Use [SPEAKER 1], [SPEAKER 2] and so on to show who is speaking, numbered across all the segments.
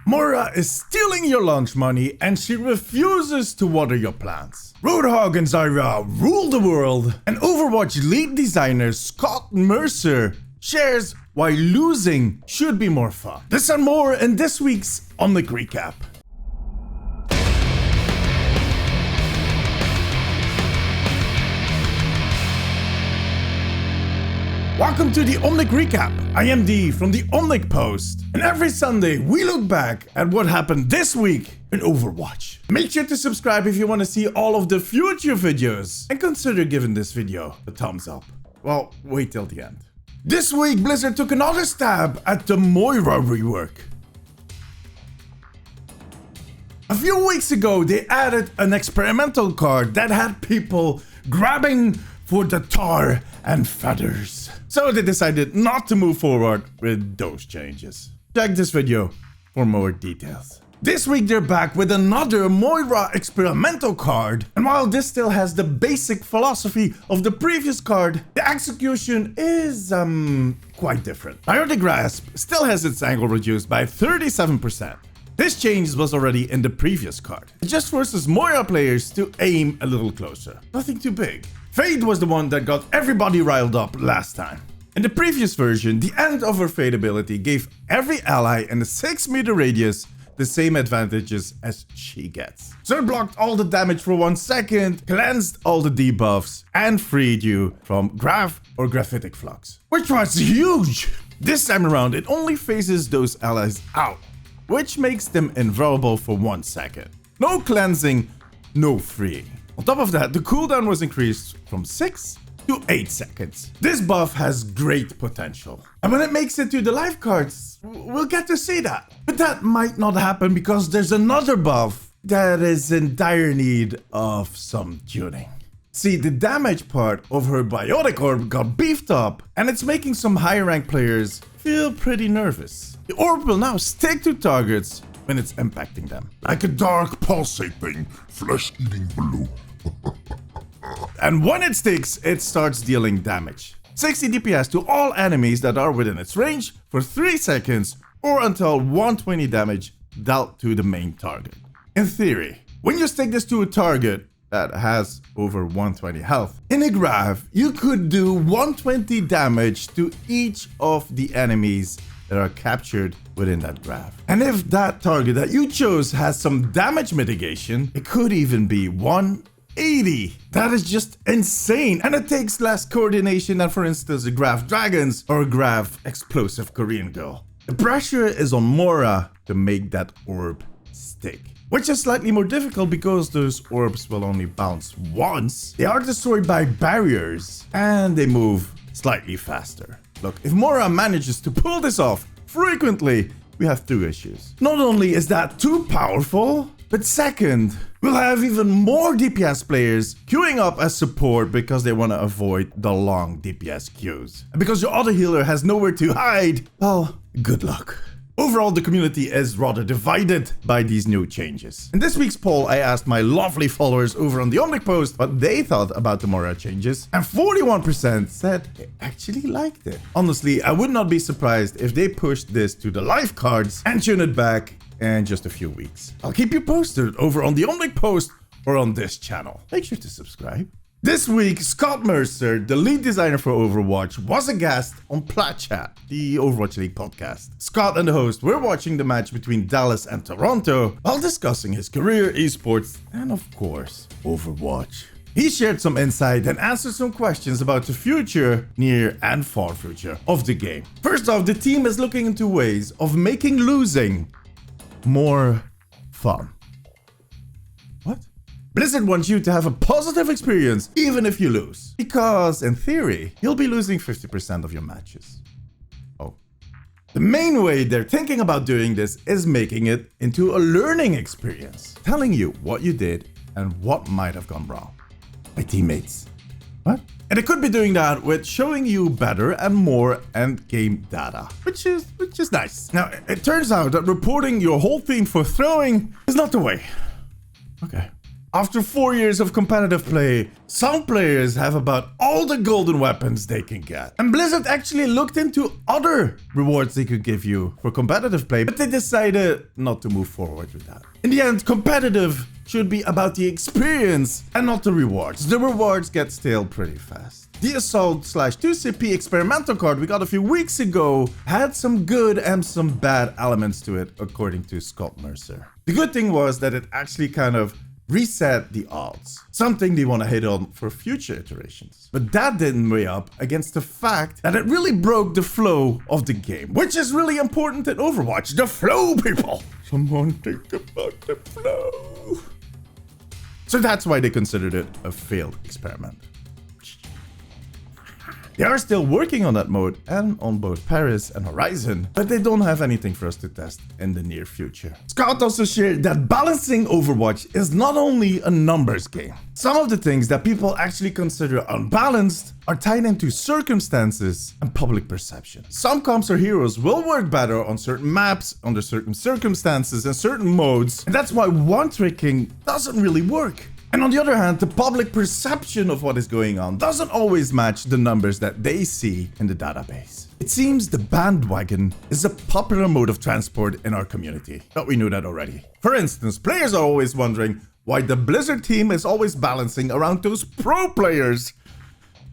[SPEAKER 1] Moira is stealing your lunch money and she refuses to water your plants. Roadhog and Zarya rule the world, and Overwatch lead designer Scott Mercer shares why losing should be more fun. This and more in this week's Omnic Recap. Welcome to the Omnic Recap. I am D from the Omnic Post, and every Sunday we look back at what happened this week in Overwatch. Make sure to subscribe if you want to see all of the future videos, and consider giving this video a thumbs up. Well, wait till the end. This week Blizzard took another stab at the Moira rework. A few weeks ago they added an experimental card that had people grabbing for the tar and feathers. So they decided not to move forward with those changes. Check this video for more details. This week they're back with another Moira experimental card, and while this still has the basic philosophy of the previous card, the execution is quite different. Biotic Grasp still has its angle reduced by 37%. This change was already in the previous card. It just forces Moira players to aim a little closer. Nothing too big. Fade was the one that got everybody riled up last time. In the previous version, the end of her Fade ability gave every ally in a 6-meter radius the same advantages as she gets. So it blocked all the damage for 1 second, cleansed all the debuffs, and freed you from Graph or Graphitic Flux, which was huge! This time around, it only phases those allies out, which makes them invulnerable for 1 second. No cleansing, no freeing. On top of that, the cooldown was increased from 6 to 8 seconds. This buff has great potential. And when it makes it to the life cards, we'll get to see that. But that might not happen because there's another buff that is in dire need of some tuning. See, the damage part of her Biotic Orb got beefed up, and it's making some higher rank players feel pretty nervous. The orb will now stick to targets when it's impacting them.
[SPEAKER 2] Like a dark pulsating, flesh-eating blue.
[SPEAKER 1] And when it sticks, it starts dealing damage. 60 DPS to all enemies that are within its range for 3 seconds, or until 120 damage dealt to the main target. In theory, when you stick this to a target that has over 120 health, in a graph, you could do 120 damage to each of the enemies that are captured within that graph. And if that target that you chose has some damage mitigation, it could even be 180. That is just insane, and it takes less coordination than, for instance, a Graph Dragons or a Graph Explosive Korean Girl. The pressure is on Moira to make that orb stick, which is slightly more difficult because those orbs will only bounce once. They are destroyed by barriers, and they move slightly faster. Look, if Moira manages to pull this off frequently, we have 2 issues. Not only is that too powerful, but second, we'll have even more DPS players queuing up as support because they want to avoid the long DPS queues. And because your other healer has nowhere to hide, well, good luck. Overall, the community is rather divided by these new changes. In this week's poll, I asked my lovely followers over on the Omnic Post what they thought about the Moira changes, and 41% said they actually liked it. Honestly, I would not be surprised if they pushed this to the life cards and tune it back in just a few weeks. I'll keep you posted over on the Omnic Post or on this channel. Make sure to subscribe. This week, Scott Mercer, the lead designer for Overwatch, was a guest on Plat Chat, the Overwatch League podcast. Scott and the host were watching the match between Dallas and Toronto while discussing his career, esports, and of course, Overwatch. He shared some insight and answered some questions about the future, near and far future of the game. First off, the team is looking into ways of making losing more fun. What? Blizzard wants you to have a positive experience even if you lose, because in theory, you'll be losing 50% of your matches. Oh. The main way they're thinking about doing this is making it into a learning experience, telling you what you did and what might have gone wrong. My teammates. What? And it could be doing that with showing you better and more end game data, which is nice. Now, it turns out that reporting your whole team for throwing is not the way. Okay. After 4 years of competitive play, some players have about all the golden weapons they can get. And Blizzard actually looked into other rewards they could give you for competitive play, but they decided not to move forward with that. In the end, competitive should be about the experience and not the rewards. The rewards get stale pretty fast. The Assault/2CP experimental card we got a few weeks ago had some good and some bad elements to it, according to Scott Mercer. The good thing was that it actually kind of reset the odds, something they want to hit on for future iterations. But that didn't weigh up against the fact that it really broke the flow of the game, which is really important in Overwatch. The flow, people! Someone think about the flow. So that's why they considered it a failed experiment. They are still working on that mode and on both Paris and Horizon, but they don't have anything for us to test in the near future. Scott also shared that balancing Overwatch is not only a numbers game. Some of the things that people actually consider unbalanced are tied into circumstances and public perception. Some comps or heroes will work better on certain maps, under certain circumstances and certain modes, and that's why one-tricking doesn't really work. And on the other hand, the public perception of what is going on doesn't always match the numbers that they see in the database. It seems the bandwagon is a popular mode of transport in our community, but we knew that already. For instance, players are always wondering why the Blizzard team is always balancing around those pro players.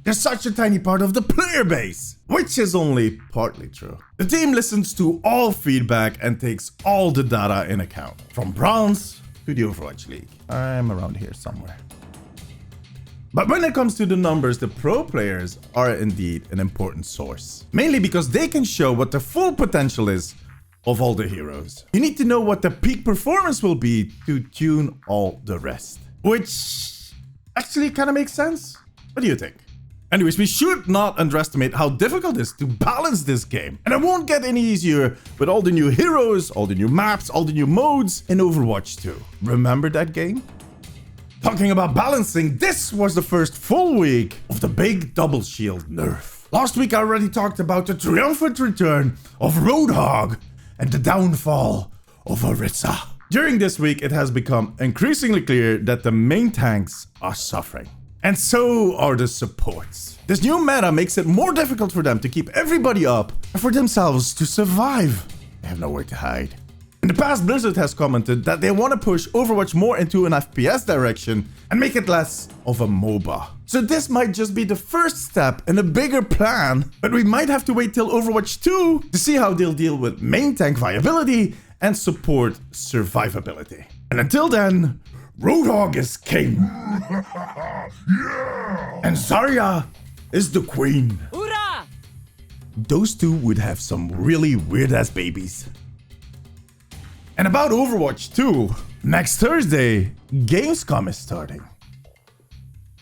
[SPEAKER 1] They're such a tiny part of the player base, which is only partly true. The team listens to all feedback and takes all the data in account, from bronze to the Overwatch League. I'm around here somewhere. But when it comes to the numbers, the pro players are indeed an important source. Mainly because they can show what the full potential is of all the heroes. You need to know what the peak performance will be to tune all the rest. Which actually kind of makes sense. What do you think? Anyways, we should not underestimate how difficult it is to balance this game. And it won't get any easier with all the new heroes, all the new maps, all the new modes in Overwatch 2. Remember that game? Talking about balancing, this was the first full week of the big double shield nerf. Last week I already talked about the triumphant return of Roadhog and the downfall of Orisa. During this week, it has become increasingly clear that the main tanks are suffering. And so are the supports. This new meta makes it more difficult for them to keep everybody up and for themselves to survive. They have nowhere to hide. In the past, Blizzard has commented that they want to push Overwatch more into an FPS direction and make it less of a MOBA. So this might just be the first step in a bigger plan, but we might have to wait till Overwatch 2 to see how they'll deal with main tank viability and support survivability. And until then, Roadhog is king.
[SPEAKER 2] Yeah!
[SPEAKER 1] And Zarya is the queen.
[SPEAKER 3] Hoorah!
[SPEAKER 1] Those two would have some really weird-ass babies. And about Overwatch 2, next Thursday, Gamescom is starting.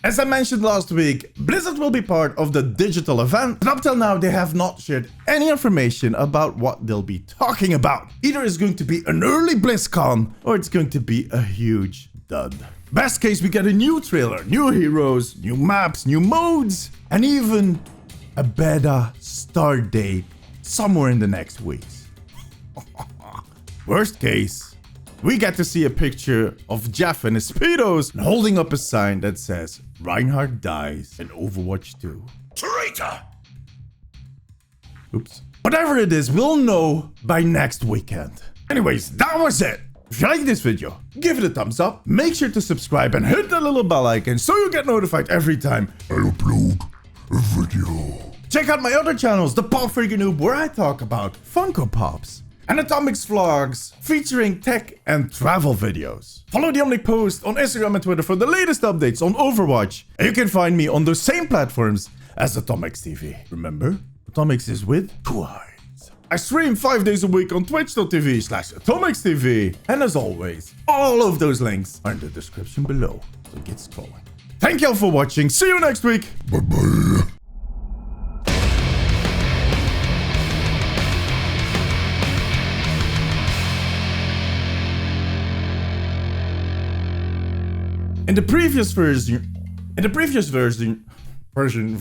[SPEAKER 1] As I mentioned last week, Blizzard will be part of the digital event, but up till now they have not shared any information about what they'll be talking about. Either it's going to be an early BlizzCon, or it's going to be a huge dud. Best case, we get a new trailer, new heroes, new maps, new modes, and even a beta start date somewhere in the next weeks. Worst case, we get to see a picture of Jeff in his speedos and holding up a sign that says Reinhardt dies in Overwatch 2.
[SPEAKER 2] Traitor!
[SPEAKER 1] Oops. Whatever it is, we'll know by next weekend. Anyways, that was it. If you like this video, give it a thumbs up, make sure to subscribe and hit the little bell icon so you get notified every time
[SPEAKER 2] I upload a video.
[SPEAKER 1] Check out my other channels, the Pop Freaking Noob, where I talk about Funko Pops, and ATOMIIXVLOGS featuring tech and travel videos. Follow the Omnic Post on Instagram and Twitter for the latest updates on Overwatch, and you can find me on those same platforms as ATOMIIXTV. Remember, ATOMIIX is with 2 eyes. I stream 5 days a week on twitch.tv/ATOMIIXTV, and as always, all of those links are in the description below, so get scrolling. Thank y'all for watching, see you next week!
[SPEAKER 2] Bye-bye.
[SPEAKER 1] In the previous version, version?